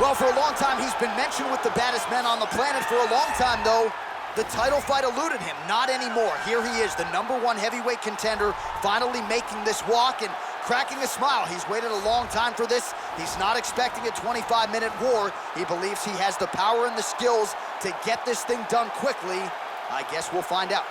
Well, for a long time, he's been mentioned with the baddest men on the planet. For a long time, though, the title fight eluded him. Not anymore. Here he is, the #1 heavyweight contender, finally making this walk and cracking a smile. He's waited a long time for this. He's not expecting a 25-minute war. He believes he has the power and the skills to get this thing done quickly. I guess we'll find out.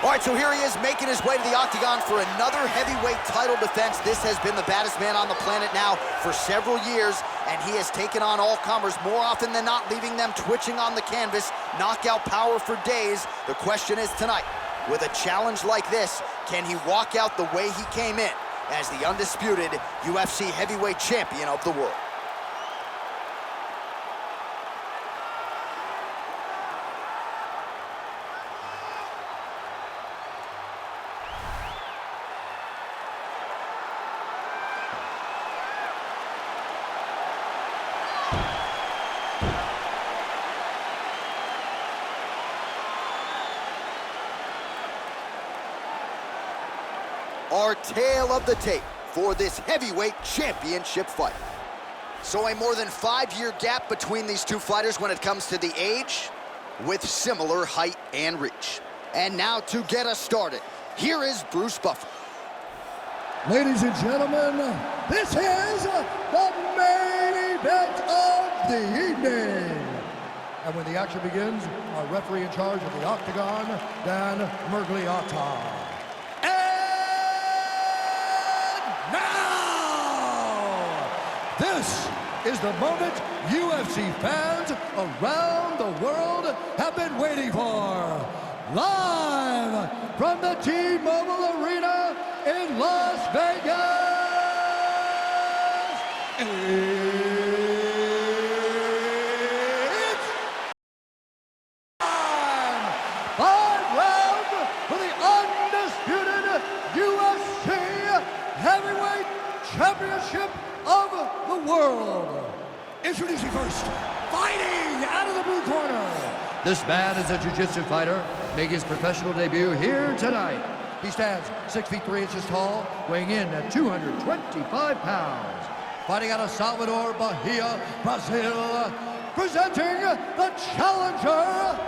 All right, so here he is making his way to the octagon for another heavyweight title defense. This has been the baddest man on the planet now for several years, and he has taken on all comers more often than not, leaving them twitching on the canvas, knockout power for days. The question is tonight, with a challenge like this, can he walk out the way he came in as the undisputed UFC heavyweight champion of the world? Our tale of the tape for this heavyweight championship fight. So a more than 5-year gap between these two fighters when it comes to the age, with similar height and reach. And now to get us started, here is Bruce Buffer. Ladies and gentlemen, this is the main event of the evening. And when the action begins, our referee in charge of the octagon, Dan Mergliotta. This is the moment UFC fans around the world have been waiting for. Live from the T-Mobile Arena in Las Vegas. It's time! 5 rounds for the undisputed UFC Heavyweight Championship of the world. Introducing first, fighting out of the blue corner. This man is a jiu-jitsu fighter, making his professional debut here tonight. He stands 6 feet 3 inches tall, weighing in at 225 pounds. Fighting out of Salvador, Bahia, Brazil, presenting the challenger,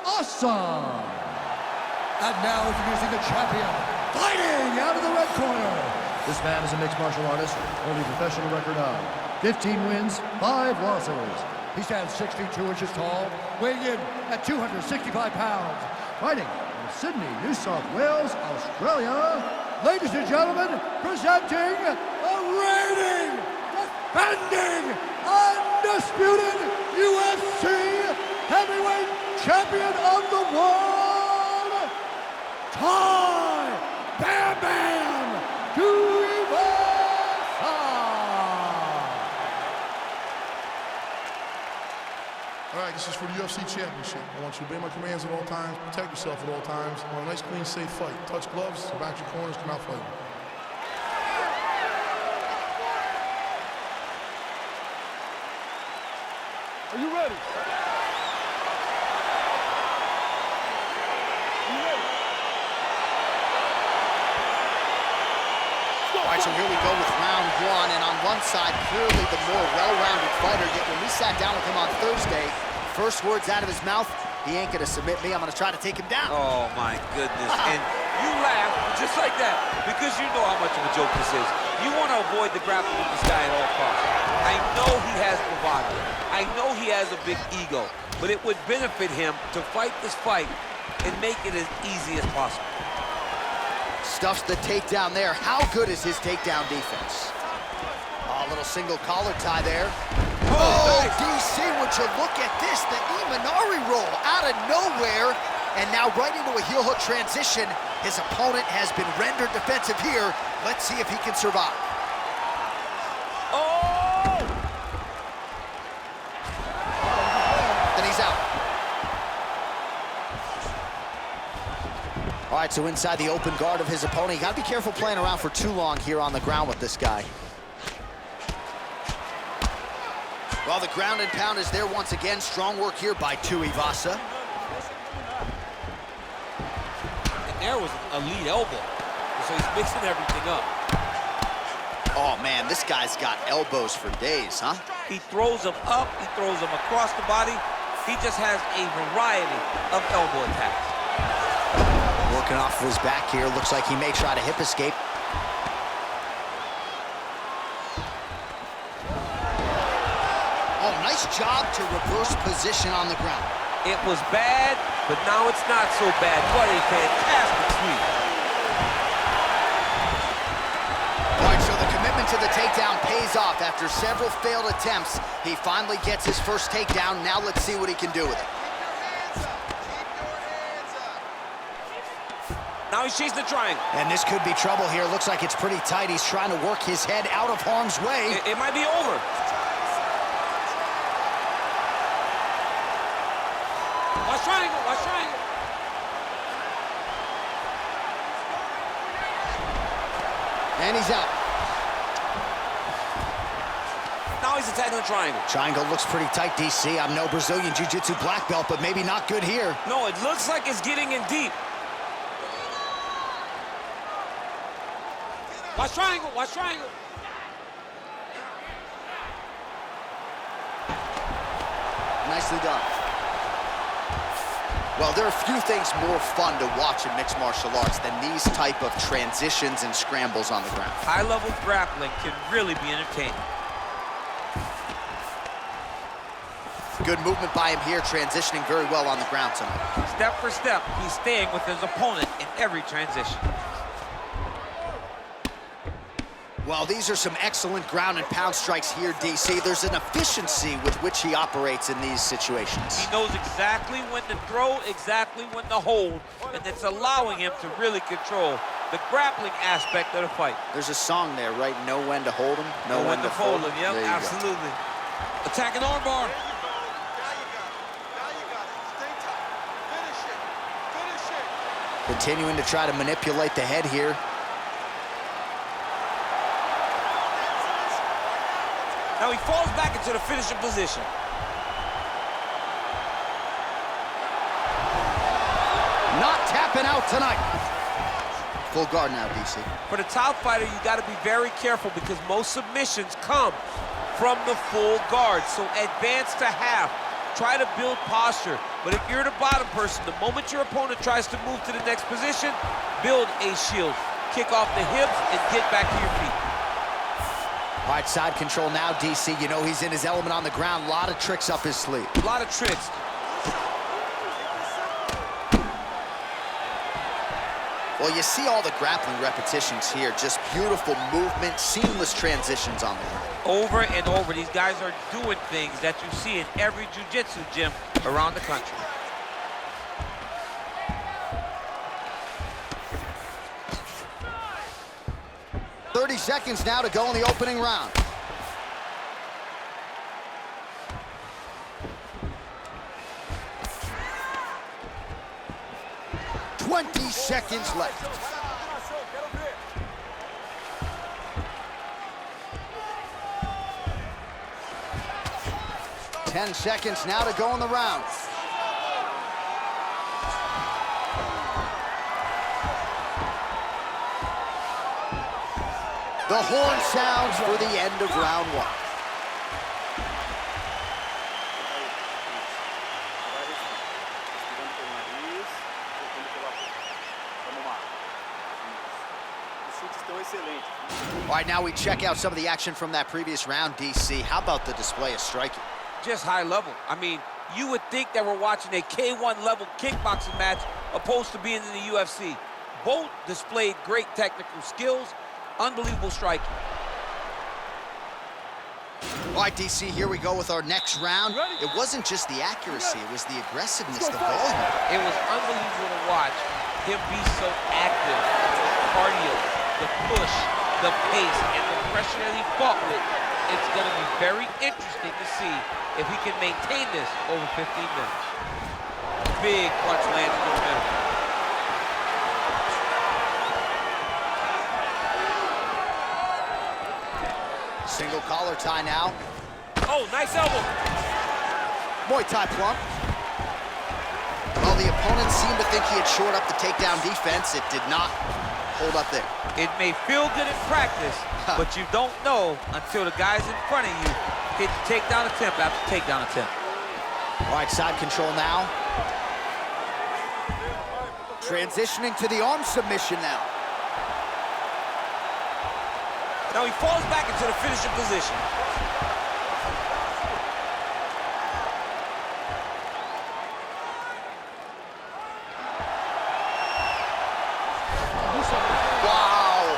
Awesome. And now introducing the champion, fighting out of the red corner. This man is a mixed martial artist, holding a professional record of 15 wins, 5 losses. He stands 6 feet 2 inches tall, weighing in at 265 pounds. Fighting from Sydney, New South Wales, Australia. Ladies and gentlemen, presenting the reigning, defending, undisputed UFC heavyweight champion of the world, Tai Tuivasa. All right, this is for the UFC Championship. I want you to obey my commands at all times, protect yourself at all times. I want a nice, clean, safe fight. Touch gloves, back your corners, come out fighting. Are you ready? All right, so here we go with round 1, and on one side, clearly the more well-rounded fighter, yet when we sat down with him on Thursday, first words out of his mouth, he ain't gonna submit me, I'm gonna try to take him down. Oh my goodness, and you laugh just like that, because you know how much of a joke this is. You wanna avoid the grappling with this guy at all costs. I know he has bravado, I know he has a big ego, but it would benefit him to fight this fight and make it as easy as possible. Stuffs the takedown there. How good is his takedown defense? Oh, a little single collar tie there. Oh, nice. DC, would you look at this? The Imanari roll out of nowhere. And now right into a heel hook transition. His opponent has been rendered defensive here. Let's see if he can survive. Oh! Then he's out. All right, so inside the open guard of his opponent. You got to be careful playing around for too long here on the ground with this guy. Well, the ground and pound is there once again. Strong work here by Tuivasa. And there was a lead elbow. So he's mixing everything up. Oh, man, this guy's got elbows for days, huh? He throws them up. He throws them across the body. He just has a variety of elbow attacks. Working off of his back here. Looks like he may try to hip escape. Oh, nice job to reverse position on the ground. It was bad, but now it's not so bad. What a fantastic sweep. All right, so the commitment to the takedown pays off. After several failed attempts, he finally gets his first takedown. Now let's see what he can do with it. Now he's chasing the triangle. And this could be trouble here. Looks like it's pretty tight. He's trying to work his head out of harm's way. It might be over. Watch triangle, watch triangle. And he's out. Now he's attacking the triangle. Triangle looks pretty tight, DC. I'm no Brazilian Jiu-Jitsu black belt, but maybe not good here. No, it looks like it's getting in deep. Watch triangle, watch triangle. Nicely done. Well, there are few things more fun to watch in mixed martial arts than these type of transitions and scrambles on the ground. High-level grappling can really be entertaining. Good movement by him here, transitioning very well on the ground tonight. Step for step, he's staying with his opponent in every transition. Well, these are some excellent ground and pound strikes here, DC. There's an efficiency with which he operates in these situations. He knows exactly when to throw, exactly when to hold, and it's allowing him to really control the grappling aspect of the fight. There's a song there, right? Know when to hold him, know when to fold him. Yep, absolutely. Attacking armbar. Continuing to try to manipulate the head here. Now he falls back into the finishing position. Not tapping out tonight. Full guard now, DC. For the top fighter, you got to be very careful because most submissions come from the full guard. So advance to half. Try to build posture. But if you're the bottom person, the moment your opponent tries to move to the next position, build a shield. Kick off the hips and get back to your feet. All right, side control now, DC. You know he's in his element on the ground. A lot of tricks up his sleeve. A lot of tricks. Well, you see all the grappling repetitions here. Just beautiful movement, seamless transitions on the ground. Over and over, these guys are doing things that you see in every jiu-jitsu gym around the country. Seconds now to go in the opening round. "20 seconds left. "10 seconds now to go in the round. The horn sounds for the end of round one. All right, now we check out some of the action from that previous round, DC. How about the display of striking? Just high level. I mean, you would think that we're watching a K1 level kickboxing match opposed to being in the UFC. Both displayed great technical skills. Unbelievable striking. All right, DC, here we go with our next round. It wasn't just the accuracy, it was the aggressiveness, the volume. It was unbelievable to watch him be so active. Cardio, the push, the pace, and the pressure that he fought with. It's going to be very interesting to see if he can maintain this over 15 minutes. Big punch lands in the middle. Single collar tie now. Oh, nice elbow. Muay Thai plump. Well, the opponent seemed to think he had shored up the takedown defense. It did not hold up there. It may feel good in practice, but you don't know until the guys in front of you hit takedown attempt after takedown attempt. All right, side control now. Transitioning to the arm submission now. Now he falls back into the finishing position. Wow.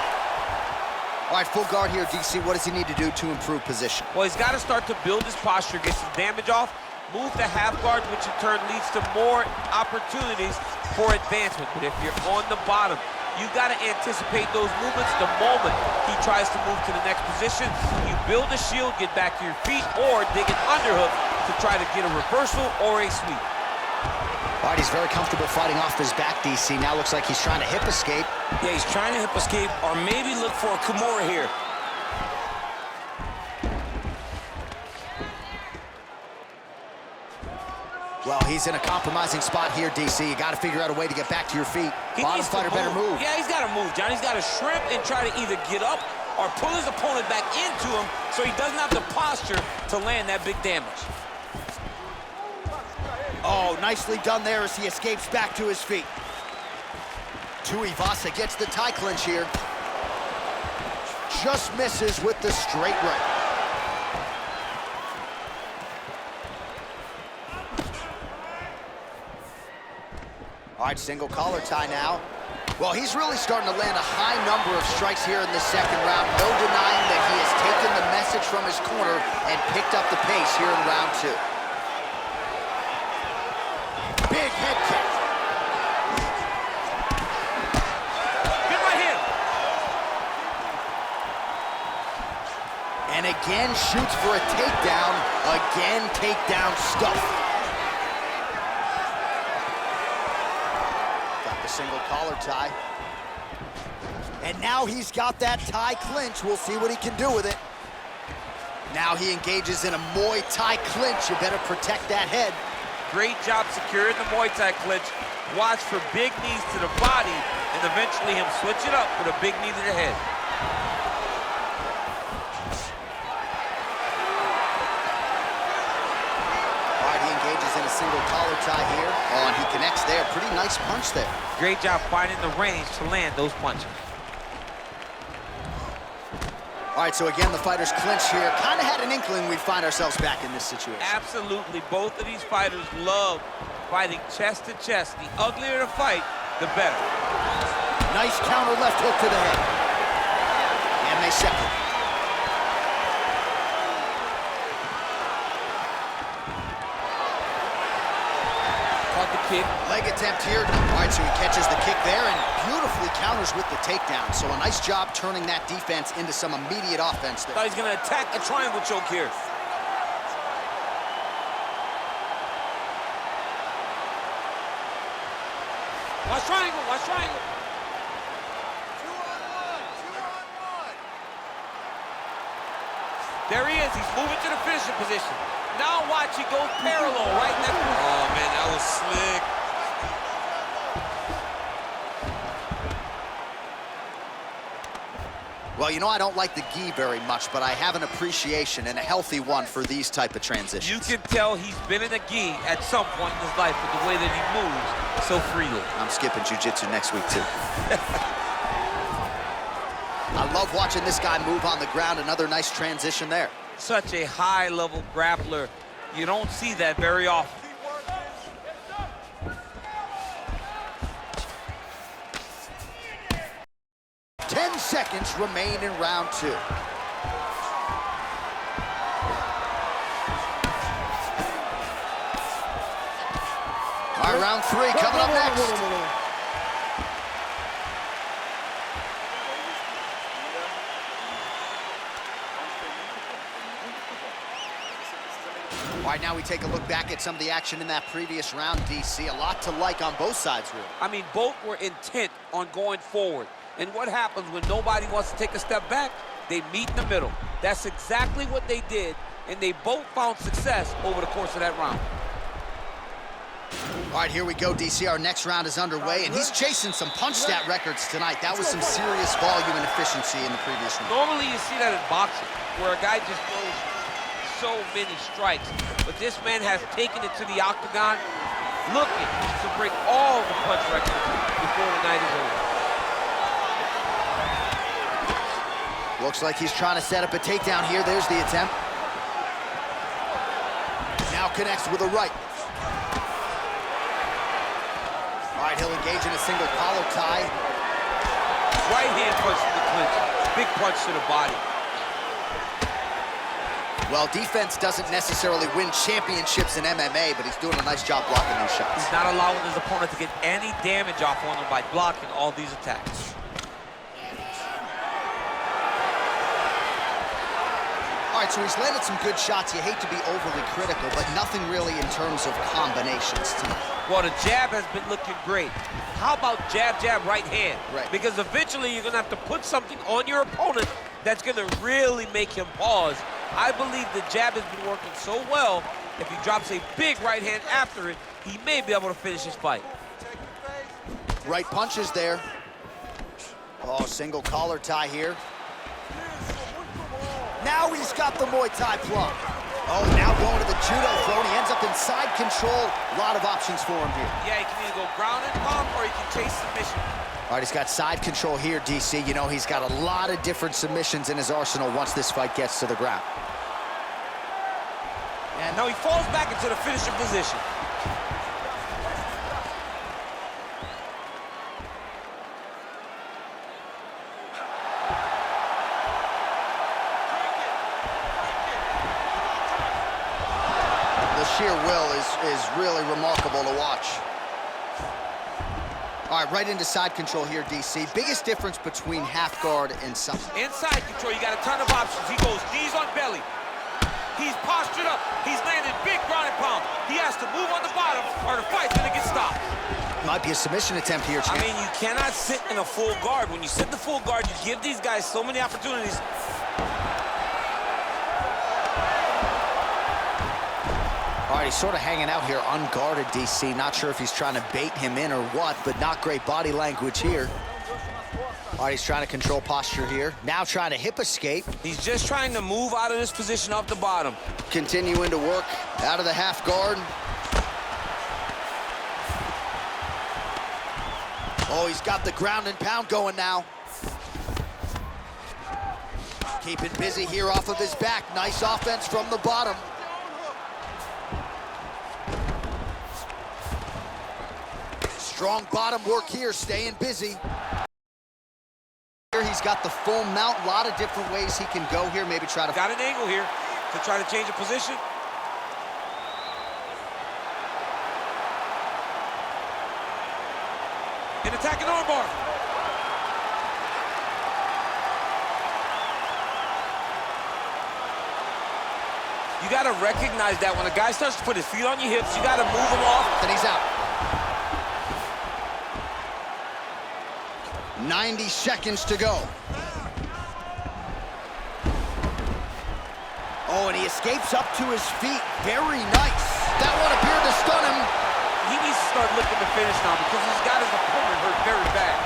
All right, full guard here, DC. What does he need to do to improve position? Well, he's got to start to build his posture, get some damage off, move to half guard, which in turn leads to more opportunities for advancement. But if you're on the bottom, you've got to anticipate those movements the moment he tries to move to the next position. You build a shield, get back to your feet, or dig an underhook to try to get a reversal or a sweep. All right, he's very comfortable fighting off his back, DC. Now looks like he's trying to hip escape. Yeah, he's trying to hip escape or maybe look for a Kimura here. Well, he's in a compromising spot here, DC. You got to figure out a way to get back to your feet. Bottom fighter better move. Yeah, he's got to move, John. He's got to shrimp and try to either get up or pull his opponent back into him so he doesn't have the posture to land that big damage. Oh, nicely done there as he escapes back to his feet. Tuivasa gets the tie clinch here. Just misses with the straight right. All right, single collar tie now. Well, he's really starting to land a high number of strikes here in the second round. No denying that he has taken the message from his corner and picked up the pace here in round two. Big head kick. Good right hand. And again shoots for a takedown. Again, takedown stuff. Single collar tie. And now he's got that tie clinch. We'll see what he can do with it. Now he engages in a Muay Thai clinch. You better protect that head. Great job securing the Muay Thai clinch. Watch for big knees to the body and eventually him switch it up with a big knee to the head. All right, he engages in a single collar tie here. Oh, and he connects there. Pretty nice punch there. Great job finding the range to land those punches. All right, so again, the fighters clinch here. Kind of had an inkling we'd find ourselves back in this situation. Absolutely. Both of these fighters love fighting chest to chest. The uglier the fight, the better. Nice counter left hook to the head. And they separate. Kick. Leg attempt here. All right, so he catches the kick there and beautifully counters with the takedown. So a nice job turning that defense into some immediate offense there. Thought he's going to attack a triangle choke here. Watch triangle, watch triangle. There he is. He's moving to the finishing position. Now watch, he goes parallel right in that position. Oh, man, that was slick. Well, you know, I don't like the gi very much, but I have an appreciation and a healthy one for these type of transitions. You can tell he's been in a gi at some point in his life with the way that he moves so freely. I'm skipping jiu-jitsu next week, too. I love watching this guy move on the ground. Another nice transition there. Such a high-level grappler. You don't see that very often. Seconds remain in round two. All right, round three coming up next. All right, now we take a look back at some of the action in that previous round, DC. A lot to like on both sides, really. I mean, both were intent on going forward. And what happens when nobody wants to take a step back? They meet in the middle. That's exactly what they did, and they both found success over the course of that round. All right, here we go, DC. Our next round is underway, and he's chasing some punch stat records tonight. That was some serious volume and efficiency in the previous round. Normally you see that in boxing, where a guy just throws so many strikes. But this man has taken it to the octagon, looking to break all the punch records before the night is over. Looks like he's trying to set up a takedown here. There's the attempt. Now connects with a right. All right, he'll engage in a single collar tie. Right hand punch to the clinch. Big punch to the body. Well, defense doesn't necessarily win championships in MMA, but he's doing a nice job blocking these shots. He's not allowing his opponent to get any damage off on him by blocking all these attacks. All right, so he's landed some good shots. You hate to be overly critical, but nothing really in terms of combinations tonight. Well, the jab has been looking great. How about jab, jab, right hand? Right. Because eventually you're going to have to put something on your opponent that's going to really make him pause. I believe the jab has been working so well, if he drops a big right hand after it, he may be able to finish his fight. Right punches there. Oh, single collar tie here. Now he's got the Muay Thai plug. Oh, now going to the judo throw, and he ends up in side control. A lot of options for him here. Yeah, he can either go ground and pound, or he can chase submission. All right, he's got side control here, DC. You know, he's got a lot of different submissions in his arsenal once this fight gets to the ground. And now he falls back into the finishing position. The sheer will is really remarkable to watch. All right, right into side control here, DC. Biggest difference between half guard and something. Inside control, you got a ton of options. He goes knees on belly. He's postured up. He's landing big ground and pound. He has to move on the bottom or the fight's gonna get stopped. Might be a submission attempt here, champ. I mean, you cannot sit in a full guard. When you sit in the full guard, you give these guys so many opportunities. All right, he's sort of hanging out here unguarded, DC. Not sure if he's trying to bait him in or what, but not great body language here. All right, he's trying to control posture here. Now trying to hip escape. He's just trying to move out of this position off the bottom. Continuing to work out of the half guard. Oh, he's got the ground and pound going now. Keeping busy here off of his back. Nice offense from the bottom. Strong bottom work here, staying busy. Here he's got the full mount, a lot of different ways he can go here, maybe try to... Got an angle here to try to change a position. And attacking armbar. You got to recognize that when a guy starts to put his feet on your hips, you got to move him off. And he's out. 90 seconds to go. Oh, and he escapes up to his feet. Very nice. That one appeared to stun him. He needs to start looking to finish now because he's got his opponent hurt very bad.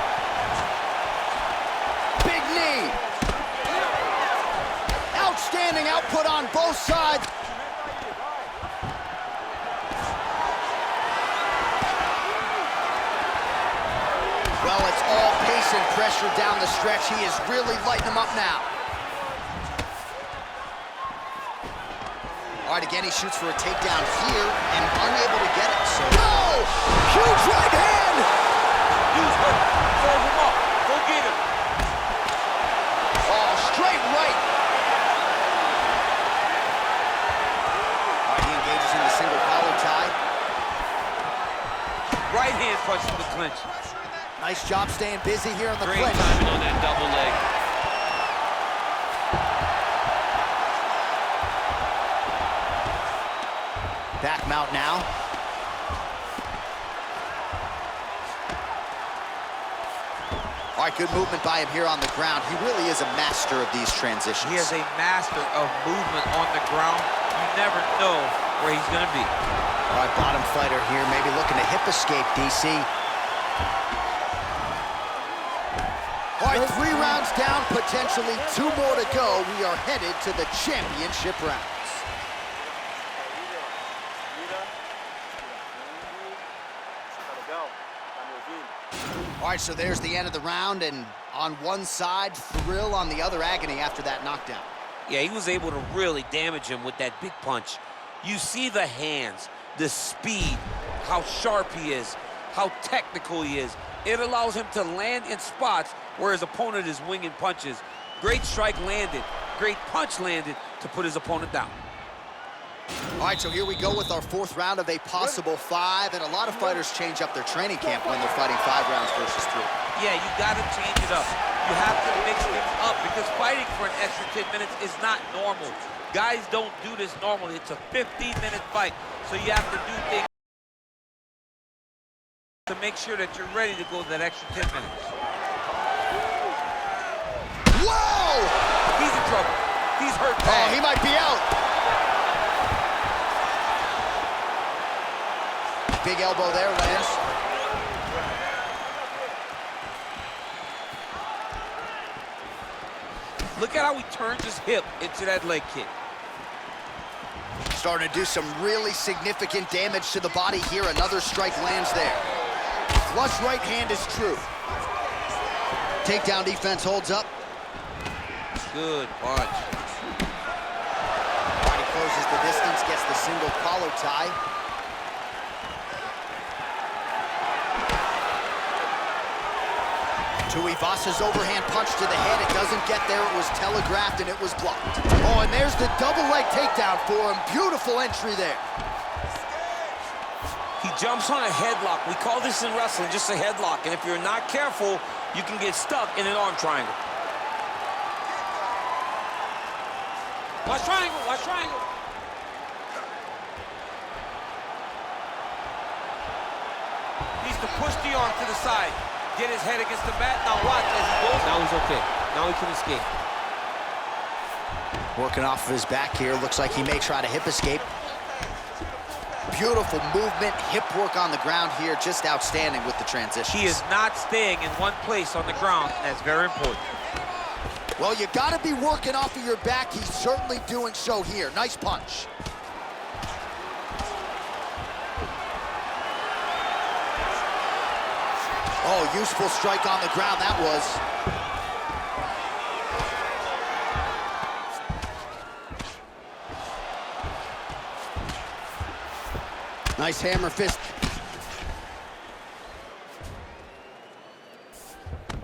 Big knee. Outstanding output on both sides. Well, it's all pace and pressure down the stretch. He is really lighting him up now. All right, again, he shoots for a takedown here and unable to get it. So, oh! Huge right hand! Use her. Serve him up. Go get him. Oh, straight right. All right, he engages in the single collar tie. Right hand punch to the clinch. Nice job staying busy here in the Great clinch. timing on that double leg. Back mount now. All right, good movement by him here on the ground. He really is a master of these transitions. He is a master of movement on the ground. You never know where he's going to be. All right, bottom fighter here, maybe looking to hip escape, DC. All right, 3 rounds down, potentially 2 more to go. We are headed to the championship rounds. All right, so there's the end of the round, and on one side, thrill, on the other, agony after that knockdown. Yeah, he was able to really damage him with that big punch. You see the hands, the speed, how sharp he is, how technical he is. It allows him to land in spots where his opponent is winging punches. Great strike landed, great punch landed to put his opponent down. All right, so here we go with our 4th round of a possible 5, and a lot of fighters change up their training camp when they're fighting 5 rounds versus 3. Yeah, you gotta change it up. You have to mix things up because fighting for an extra 10 minutes is not normal. Guys don't do this normally. It's a 15-minute fight, so you have to do things to make sure that you're ready to go that extra 10 minutes. Whoa! He's in trouble. He's hurt bad. Oh, he might be out. Big elbow there, Lance. Look at how he turns his hip into that leg kick. Starting to do some really significant damage to the body here. Another strike lands there. Flush right hand is true. Takedown defense holds up. Good punch. He closes the distance, gets the single collar tie. Tuivasa's overhand punch to the head. It doesn't get there. It was telegraphed and it was blocked. Oh, and there's the double leg takedown for him. Beautiful entry there. He jumps on a headlock. We call this in wrestling just a headlock. And if you're not careful, you can get stuck in an arm triangle. Watch triangle, watch triangle. Needs to push the arm to the side. Get his head against the mat. Now watch as he goes. Now he's okay. Now he can escape. Working off of his back here. Looks like he may try to hip escape. Beautiful movement, hip work on the ground here. Just outstanding with the transition. He is not staying in one place on the ground. That's very important. Well, you got to be working off of your back. He's certainly doing so here. Nice punch. Oh, useful strike on the ground, that was. Nice hammer fist.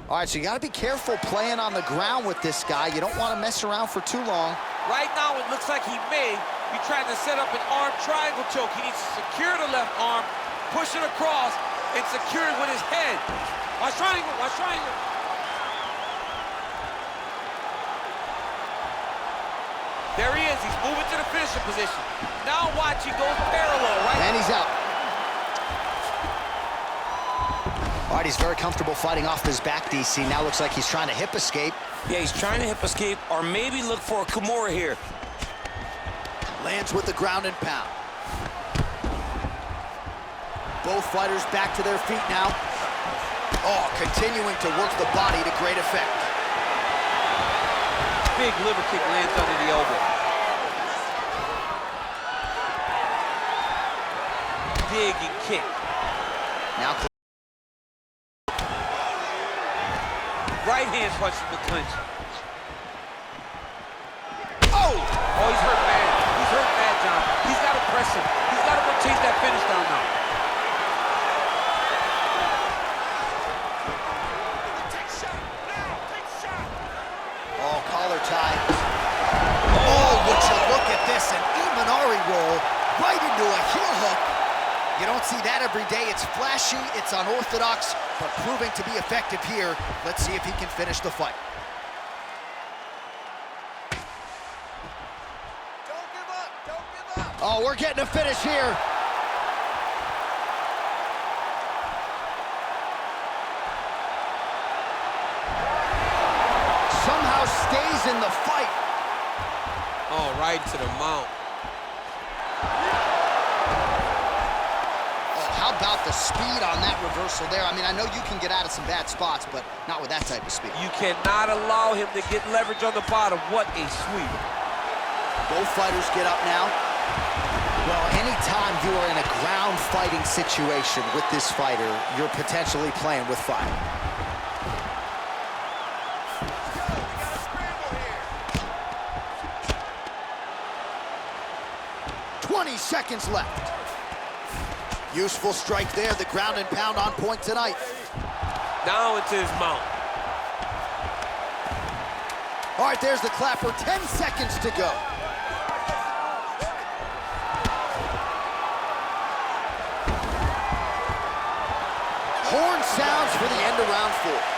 All right, so you got to be careful playing on the ground with this guy. You don't want to mess around for too long. Right now, it looks like he may be trying to set up an arm triangle choke. He needs to secure the left arm, push it across, and secure it with his head. Watch triangle, watch triangle. There he is, he's moving to the finishing position. Now watch, he goes parallel, right? And he's out. All right, he's very comfortable fighting off his back, DC. Now looks like he's trying to hip escape. Yeah, he's trying to hip escape, or maybe look for a Kimura here. Lands with the ground and pound. Both fighters back to their feet now. Oh, continuing to work the body to great effect. Big liver kick lands under the elbow. Dig and kick. Now right hand punch from the clinch. Oh! Oh, he's hurt bad. He's hurt bad, John. He's got to press him. He's got to go chase that finish down now. oh, collar tie. Oh, would you look at this, an Imanari roll right into a heel hook. You don't see that every day. It's flashy, it's unorthodox, but proving to be effective here. Let's see if he can finish the fight. Don't give up, don't give up. Oh, we're getting a finish here. now stays in the fight. Oh, right to the mount. How about the speed on that reversal there? I mean, I know you can get out of some bad spots, but not with that type of speed. You cannot allow him to get leverage on the bottom. What a sweep. Both fighters get up now. Well, anytime you are in a ground fighting situation with this fighter, you're potentially playing with fire. Seconds left. Useful strike there. The ground and pound on point tonight. Now into his mount. All right, there's the clapper. 10 seconds to go. Horn sounds for the end of round 4.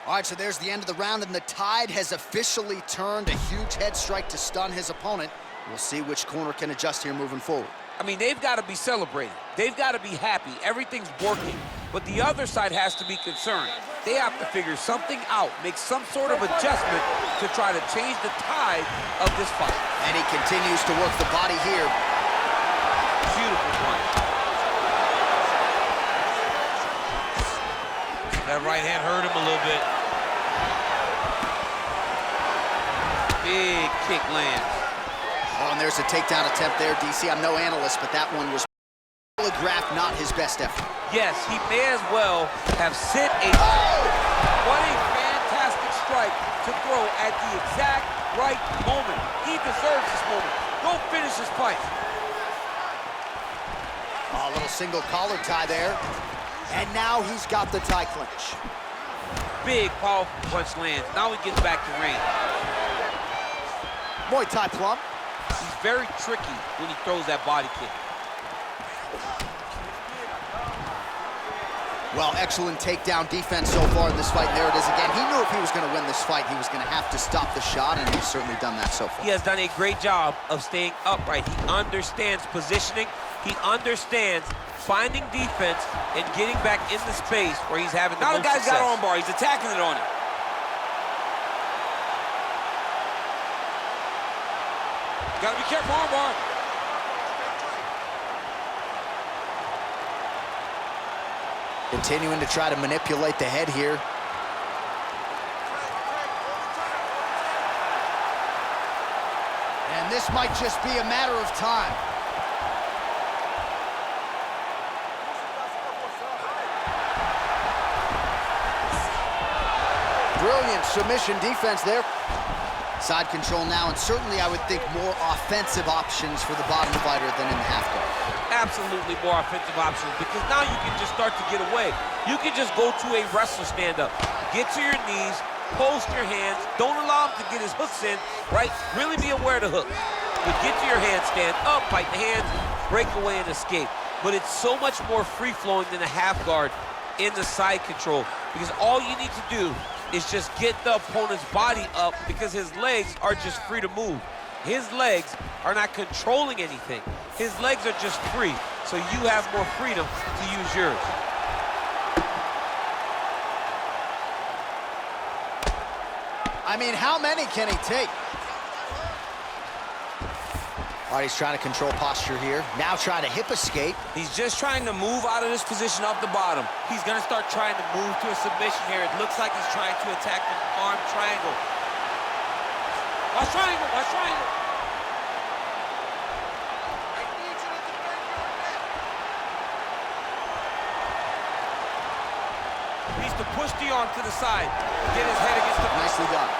All right, so there's the end of the round, and the tide has officially turned. A huge head strike to stun his opponent. We'll see which corner can adjust here moving forward. I mean, they've got to be celebrating. They've got to be happy. Everything's working. But the other side has to be concerned. They have to figure something out, make some sort of adjustment to try to change the tide of this fight. And he continues to work the body here. Beautiful punch. That right hand hurt him a little bit. Big kick lands. Oh, and there's a takedown attempt there, DC. I'm no analyst, but that one was telegraphed, not his best effort. Yes, he may as well have sit a... Oh! What a fantastic strike to throw at the exact right moment. He deserves this moment. Go finish this fight. Oh, a little single collar tie there. And now he's got the tie clinch. Big, powerful punch lands. Now he gets back to range. Muay Thai plum. He's very tricky when he throws that body kick. Well, excellent takedown defense so far in this fight. There it is again. He knew if he was going to win this fight, he was going to have to stop the shot, and he's certainly done that so far. He has done a great job of staying upright. He understands positioning. He understands finding defense and getting back in the space where he's having the most success. Now the guy's got arm bar. He's attacking it on him. Gotta be careful, arm bar. Continuing to try to manipulate the head here. And this might just be a matter of time. Brilliant submission defense there. Side control now, and certainly I would think more offensive options for the bottom fighter than in the half guard. Absolutely more offensive options, because now you can just start to get away. You can just go to a wrestler stand-up. Get to your knees, post your hands, don't allow him to get his hooks in, right? Really be aware of the hook. But get to your hand, stand up, fight the hands, break away and escape. But it's so much more free-flowing than a half guard in the side control, because all you need to do is just get the opponent's body up, because his legs are just free to move. His legs are not controlling anything. His legs are just free, so you have more freedom to use yours. I mean, how many can he take? All right, he's trying to control posture here. Now trying to hip escape. He's just trying to move out of this position off the bottom. He's gonna start trying to move to a submission here. It looks like he's trying to attack the arm triangle. Watch triangle, watch triangle. He needs to push the arm to the side. Get his head against the... Nicely done.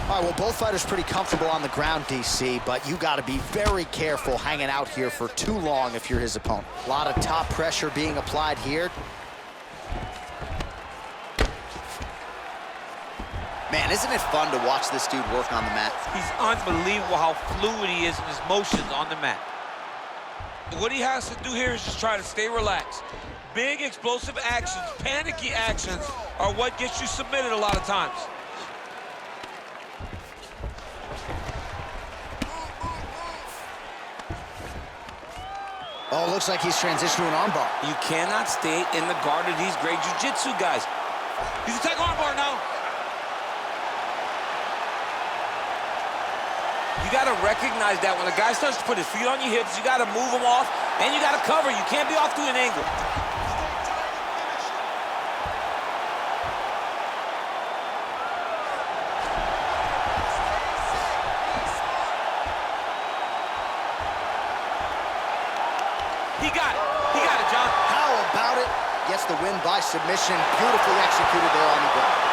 All right, well, both fighters pretty comfortable on the ground, DC, but you got to be very careful hanging out here for too long if you're his opponent. A lot of top pressure being applied here. Man, isn't it fun to watch this dude work on the mat? He's unbelievable how fluid he is in his motions on the mat. What he has to do here is just try to stay relaxed. Big explosive actions, panicky actions are what gets you submitted a lot of times. Oh, looks like he's transitioned to an armbar. You cannot stay in the guard of these great jiu-jitsu guys. He's attacking armbar now. You got to recognize that when a guy starts to put his feet on your hips, you got to move him off, and you got to cover. You can't be off to an angle. He got it, John. How about it? Gets the win by submission. Beautifully executed there on the ground.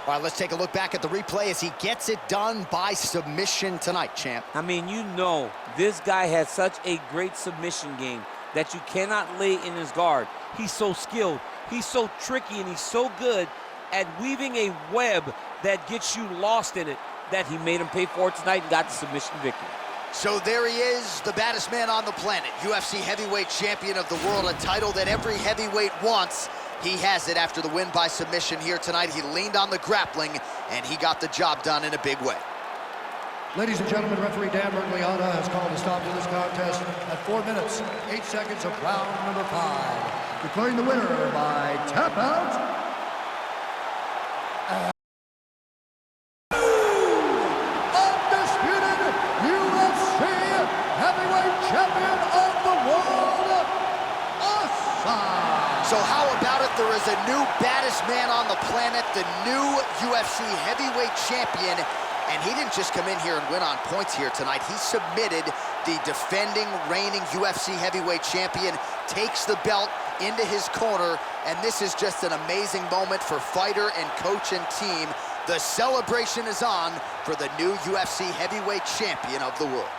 All right, let's take a look back at the replay as he gets it done by submission tonight, champ. I mean, you know, this guy has such a great submission game that you cannot lay in his guard. He's so skilled, he's so tricky, and he's so good at weaving a web that gets you lost in it that he made him pay for it tonight and got the submission victory. So there he is, the baddest man on the planet, UFC heavyweight champion of the world, a title that every heavyweight wants. He has it after the win by submission here tonight. He leaned on the grappling, and he got the job done in a big way. Ladies and gentlemen, referee Dan Bergliana has called a stop to this contest at 4 minutes, 8 seconds of round number 5. Declaring the winner by tap out. Undisputed UFC heavyweight champion of the world, Asa. So how about it? There is a new baddest man on the planet, the new UFC heavyweight champion. And he didn't just come in here and win on points here tonight. He submitted the defending, reigning UFC heavyweight champion, takes the belt into his corner, and this is just an amazing moment for fighter and coach and team. The celebration is on for the new UFC heavyweight champion of the world.